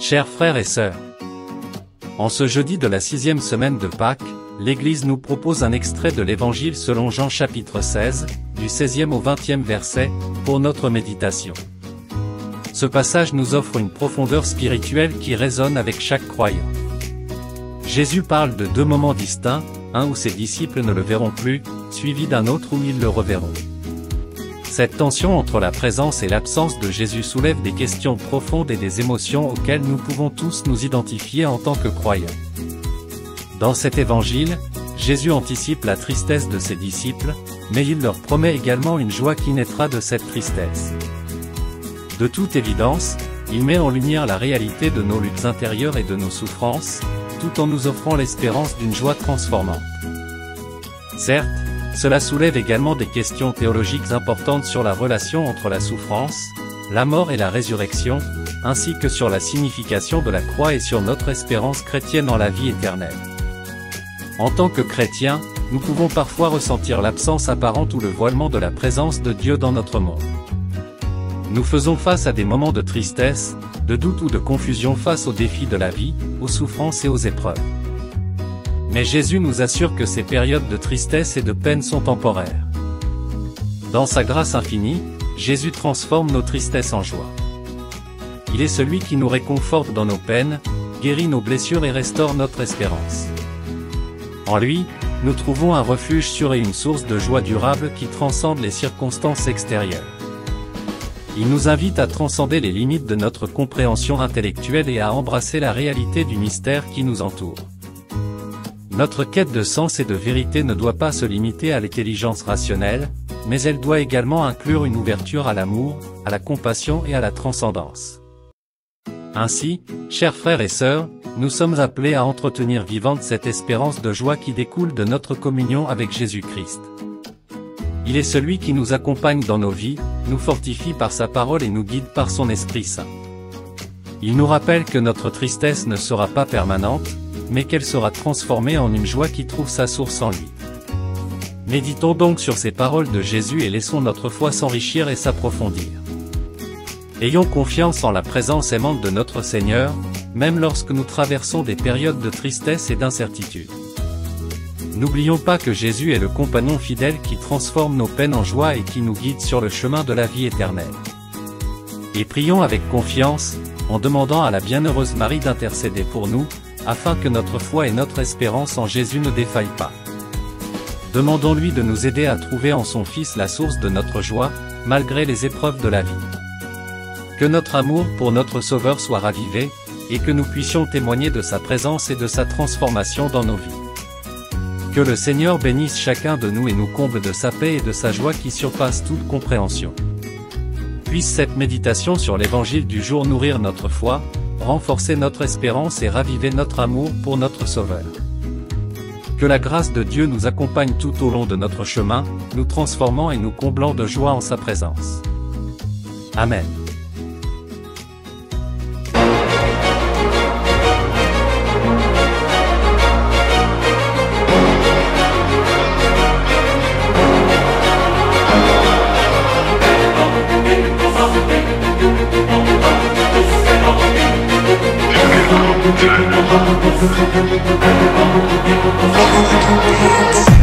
Chers frères et sœurs, en ce jeudi de la 6e semaine de Pâques, l'Église nous propose un extrait de l'Évangile selon Jean chapitre 16, du 16e au 20e verset, pour notre méditation. Ce passage nous offre une profondeur spirituelle qui résonne avec chaque croyant. Jésus parle de deux moments distincts, un où ses disciples ne le verront plus, suivi d'un autre où ils le reverront. Cette tension entre la présence et l'absence de Jésus soulève des questions profondes et des émotions auxquelles nous pouvons tous nous identifier en tant que croyants. Dans cet évangile, Jésus anticipe la tristesse de ses disciples, mais il leur promet également une joie qui naîtra de cette tristesse. De toute évidence, il met en lumière la réalité de nos luttes intérieures et de nos souffrances, tout en nous offrant l'espérance d'une joie transformante. Certes, cela soulève également des questions théologiques importantes sur la relation entre la souffrance, la mort et la résurrection, ainsi que sur la signification de la croix et sur notre espérance chrétienne en la vie éternelle. En tant que chrétiens, nous pouvons parfois ressentir l'absence apparente ou le voilement de la présence de Dieu dans notre monde. Nous faisons face à des moments de tristesse, de doute ou de confusion face aux défis de la vie, aux souffrances et aux épreuves. Mais Jésus nous assure que ces périodes de tristesse et de peine sont temporaires. Dans sa grâce infinie, Jésus transforme nos tristesses en joie. Il est celui qui nous réconforte dans nos peines, guérit nos blessures et restaure notre espérance. En lui, nous trouvons un refuge sûr et une source de joie durable qui transcende les circonstances extérieures. Il nous invite à transcender les limites de notre compréhension intellectuelle et à embrasser la réalité du mystère qui nous entoure. Notre quête de sens et de vérité ne doit pas se limiter à l'intelligence rationnelle, mais elle doit également inclure une ouverture à l'amour, à la compassion et à la transcendance. Ainsi, chers frères et sœurs, nous sommes appelés à entretenir vivante cette espérance de joie qui découle de notre communion avec Jésus-Christ. Il est celui qui nous accompagne dans nos vies, nous fortifie par sa parole et nous guide par son Esprit Saint. Il nous rappelle que notre tristesse ne sera pas permanente, mais qu'elle sera transformée en une joie qui trouve sa source en lui. Méditons donc sur ces paroles de Jésus et laissons notre foi s'enrichir et s'approfondir. Ayons confiance en la présence aimante de notre Seigneur, même lorsque nous traversons des périodes de tristesse et d'incertitude. N'oublions pas que Jésus est le compagnon fidèle qui transforme nos peines en joie et qui nous guide sur le chemin de la vie éternelle. Et prions avec confiance, en demandant à la bienheureuse Marie d'intercéder pour nous, afin que notre foi et notre espérance en Jésus ne défaillent pas. Demandons-lui de nous aider à trouver en son Fils la source de notre joie, malgré les épreuves de la vie. Que notre amour pour notre Sauveur soit ravivé, et que nous puissions témoigner de sa présence et de sa transformation dans nos vies. Que le Seigneur bénisse chacun de nous et nous comble de sa paix et de sa joie qui surpasse toute compréhension. Puisse cette méditation sur l'Évangile du jour nourrir notre foi, renforcer notre espérance et raviver notre amour pour notre Sauveur. Que la grâce de Dieu nous accompagne tout au long de notre chemin, nous transformant et nous comblant de joie en sa présence. Amen. Dance.